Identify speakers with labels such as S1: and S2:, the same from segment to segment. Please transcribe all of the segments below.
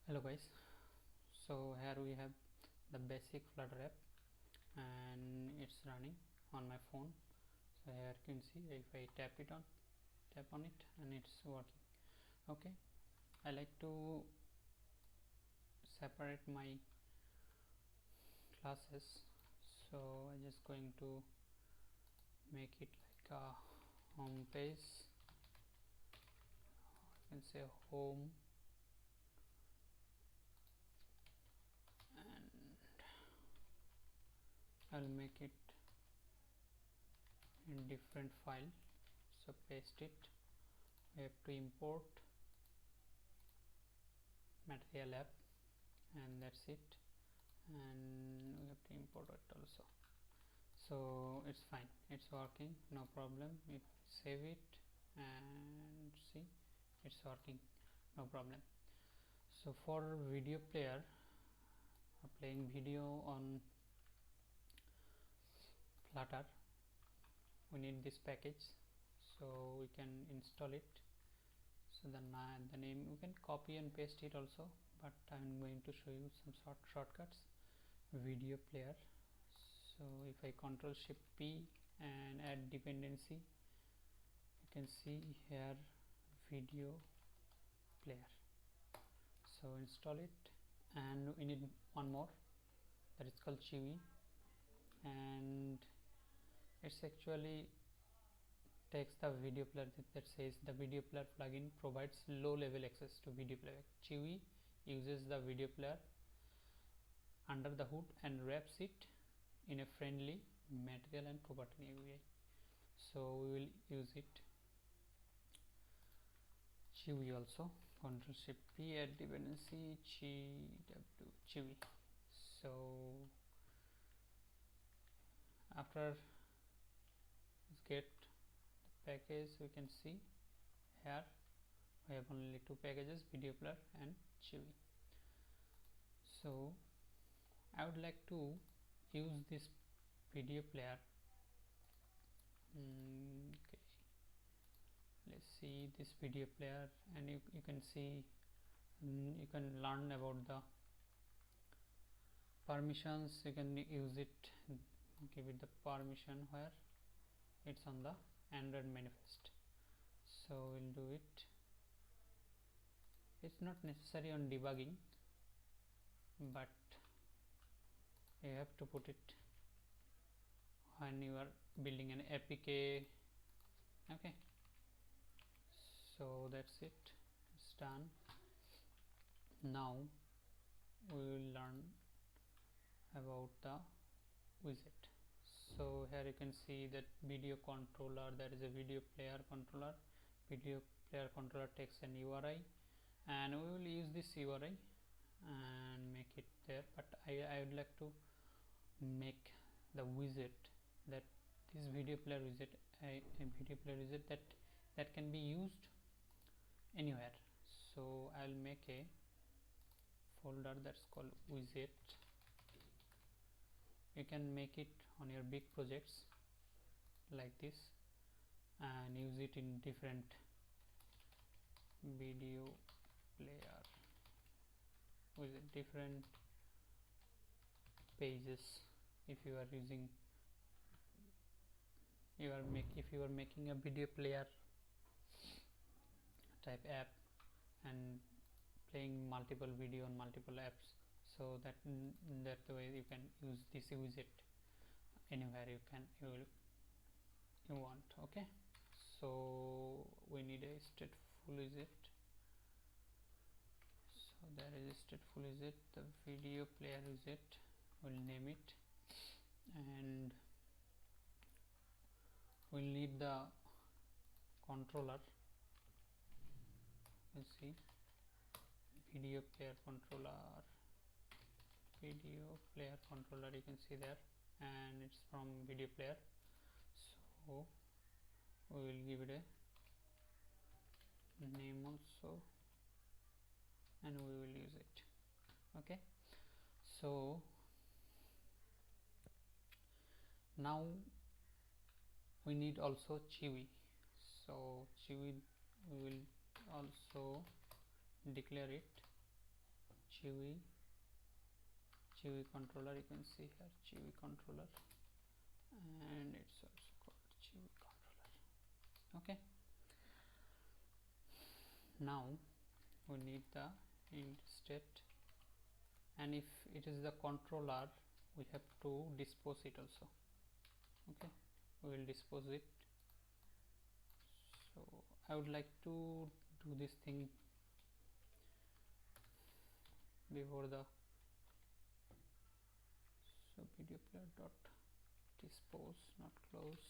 S1: Hello guys, so here we have the basic Flutter app and it's running on my phone. So here you can see if I tap on it and it's working. Okay, I like to separate my classes, so I'm just going to make it like a home page. You can say home, and I'll make it in different file. So paste it. We have to import material app, and that's it, and we have to import it also. So it's fine, it's working, no problem. If save it and see, it's working, no problem. So for video player, playing video on Flutter, we need this package, so we can install it. So the name you can copy and paste it also, but I'm going to show you some shortcuts. Video player. So if I Control Shift P and add dependency, you can see here video player. So install it, and we need one more that is called chewie, and it's actually takes the video player that says the video player plugin provides low level access to video playback. Chewie uses the video player under the hood and wraps it in a friendly material and property UI. So we will use it. Chewie also. Control Shift P, add dependency chewie. So after get the package, we can see here we have only two packages, video player and chewie. So I would like to use this video player. Okay, let's see this video player, and you can see you can learn about the permissions. You can use it, give it the permission where it's on the Android manifest. So we'll do it. It's not necessary on debugging, but you have to put it when you are building an APK. Okay, so that's it, it's done. Now we will learn about the widget. So here you can see that video controller, there is a video player controller. Video player controller takes an URI, and we will use this URI and make it there, but I would like to make the widget, that this video player widget, a video player widget that can be used anywhere. So I'll make a folder that's called widget. You can make it on your big projects like this and use it in different video player with different pages. If you are using if you are making a video player type app and playing multiple video on multiple apps, so that way you can use this widget anywhere you want. Okay, so we need a stateful widget. So there is a stateful widget, the video player widget, we'll name it, and we'll need the controller. Let's see, video player controller, you can see there, and it's from video player. So we will give it a name also, and we will use it. Okay, so now we need also chewie. So chewie, we will also declare it chewie controller. You can see here chewie controller, and it's also called chewie controller. Okay, now we need the int state, and if it is the controller, we have to dispose it also. Okay, we will dispose it. So I would like to do this thing before the video player dot dispose, not close,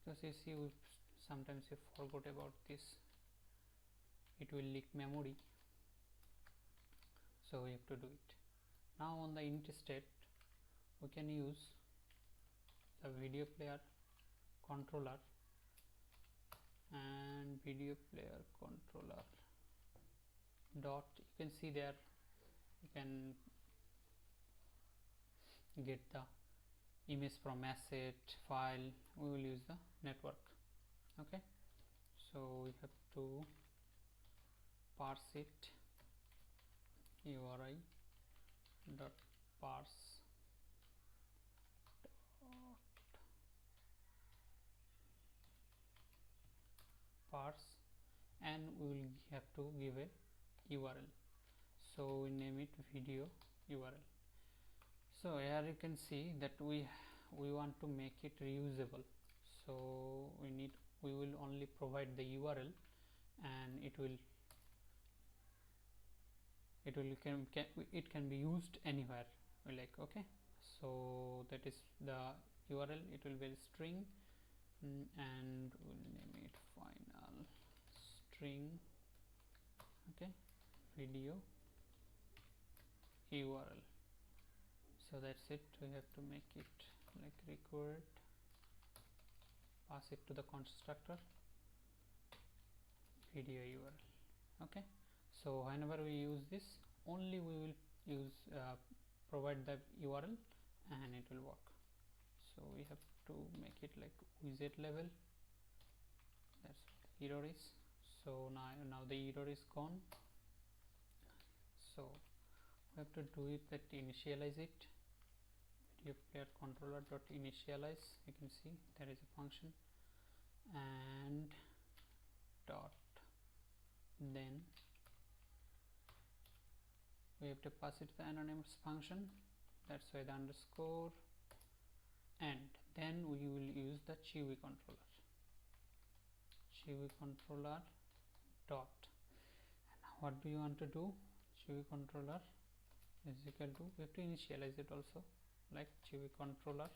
S1: because you see sometimes you forgot about this, it will leak memory, so we have to do it. Now on the int state, we can use the video player controller, and video player controller dot, you can see there, you can get the image from asset file. We will use the network. Okay, so we have to parse it, URI dot parse, and we will have to give a URL. So we name it video URL. So here you can see that we want to make it reusable, so we will only provide the URL, and it can be used anywhere we like. Okay, so that is the URL. It will be a string, and we'll name it final string. Okay, video URL. So that's it. We have to make it like required, pass it to the constructor video URL. Okay, so whenever we use this, only we will use provide the URL and it will work. So we have to make it like widget level. That's what the error is. So now the error is gone. So we have to do it, that initialize it, video player controller dot initialize. You can see there is a function, and dot, then we have to pass it the anonymous function, that's why the underscore, and then we will use the chewie controller dot, and now what do you want to do? Chewie controller is equal to, we have to initialize it also, like chewie controller,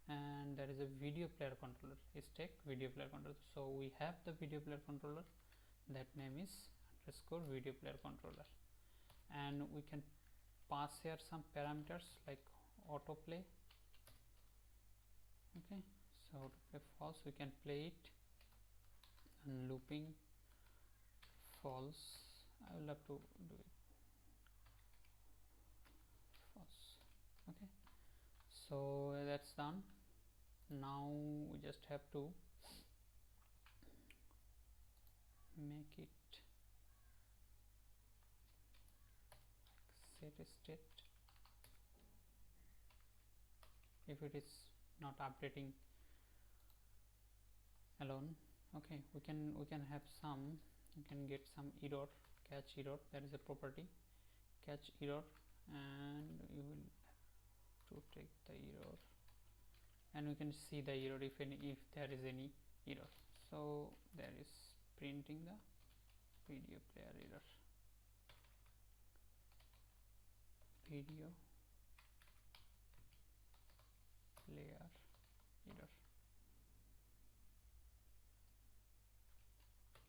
S1: and there is a video player controller, is take video player controller. So we have the video player controller, that name is underscore video player controller, and we can pass here some parameters like autoplay. Okay, so autoplay false, we can play it, and looping false, I will have to do it false. Okay, so that's done. Now we just have to make it like set state. If it is not updating alone, okay, we can have some, you can get some error, catch error. There is a property catch error, and you will have to take the error, and we can see the error if there is any error. So there is printing the video player error, video player error.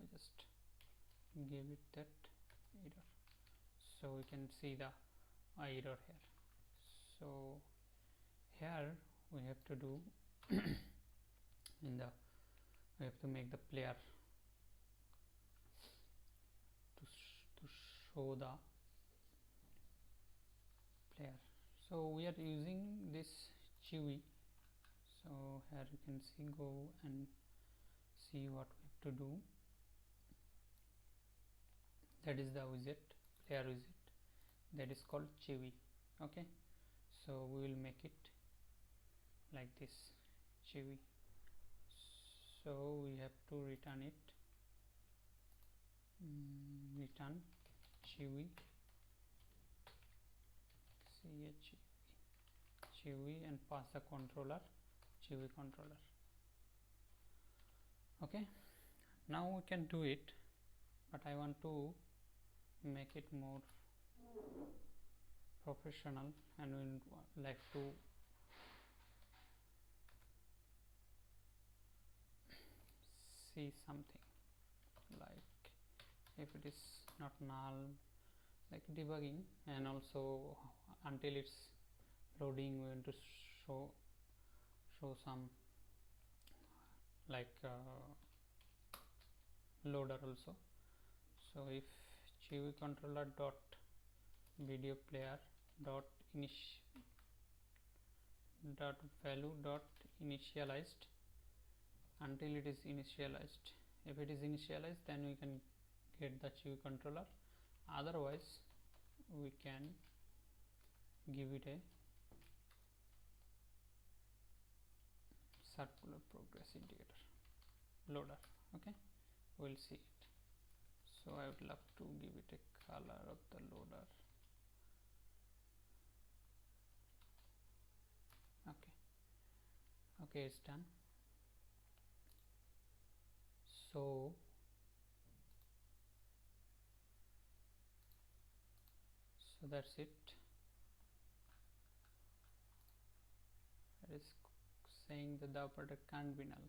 S1: We just give it that error, so we can see the error here. So here we have to do we have to make the player to show the player. So we are using this chewie. So here you can see, go and see what we have to do. that is the widget, layer widget, that is called chewie. Okay, so we will make it like this, chewie. So we have to return it, return chewie, chewie, and pass the controller chewie controller. Okay, now we can do it, but I want to make it more professional, and we would like to see something like if it is not null, like debugging, and also until it's loading we want to show some like loader also. So if chewie controller dot video player dot value dot initialized until it is initialized, if it is initialized then we can get the chewie controller, otherwise we can give it a circular progress indicator loader. Okay, we'll see it. So I would love to give it a color of the loader. Okay, it's done. So that's it. It is saying that the operator can't be null.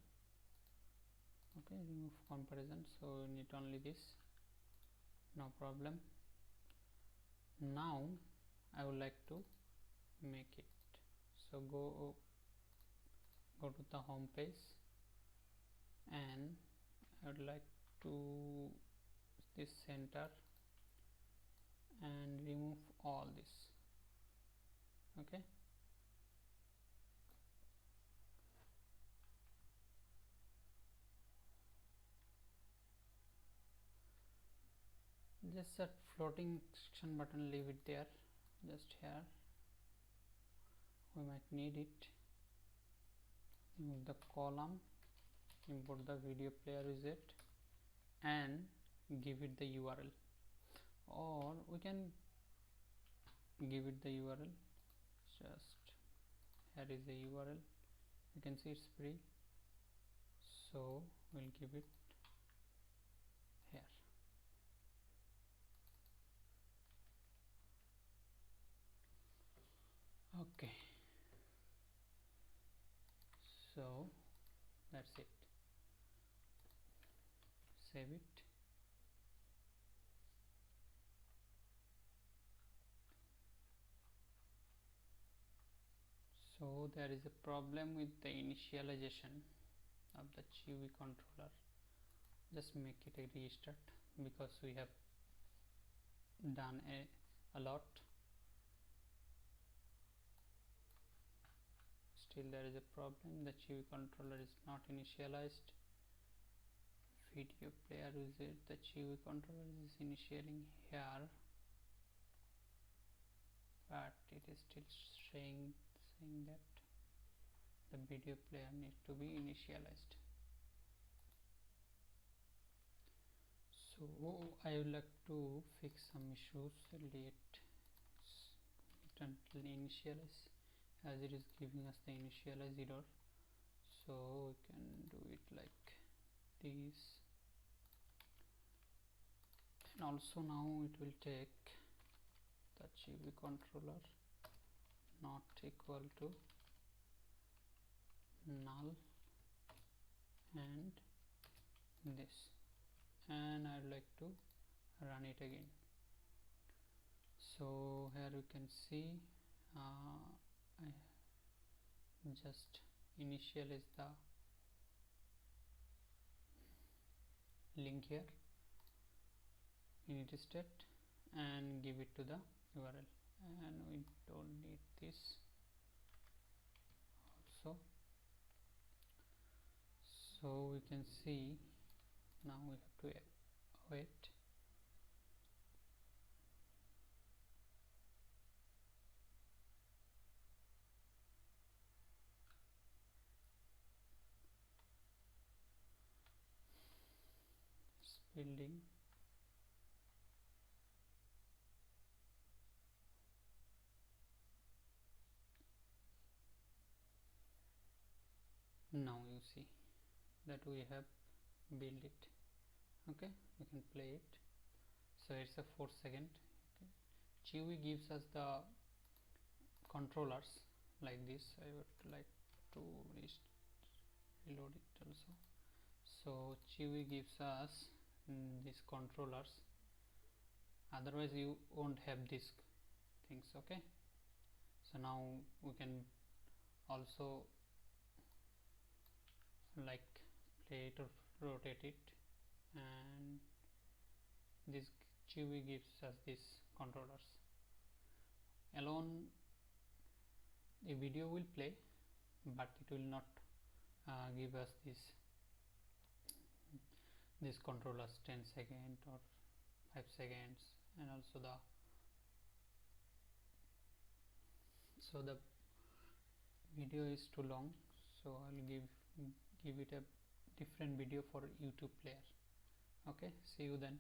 S1: Okay, remove comparison, so we need only this, no problem. Now I would like to make it, so go to the home page, and I would like to this center and remove all this. Okay, just that floating section button, leave it there, just here, we might need it. Remove the column, import the video player widget, and give it the URL, or we can give it the URL. Just here is the URL, you can see it's free, so we'll give it here. Okay, so that's it. Save it. So there is a problem with the initialization of the chewie controller. Just make it a restart, because we have done a lot. Still there is a problem, the chewie controller is not initialized. Video player widget, the chewie controller is initialing here, but it is still saying that the video player needs to be initialized. So I would like to fix some issues. Let it until initialize, as it is giving us the initialize error. So we can do it like this, and also now it will take the chewie controller not equal to null and this, and I'd like to run it again. So here you can see I just initialize the link here, init state, and give it to the URL, and we don't need this also. So we can see now we have to wait. building. Now you see that we have built it. Okay, we can play it. So it's a 4 second. Okay. Chewie gives us the controllers like this. I would like to reload it also. So chewie gives us these controllers, otherwise you won't have these things. Okay, so now we can also like play it or rotate it, and this chewie gives us these controllers. Alone the video will play, but it will not give us this controllers 10 seconds or 5 seconds, and also the video is too long, so I'll give it a different video for YouTube player. Okay, see you then.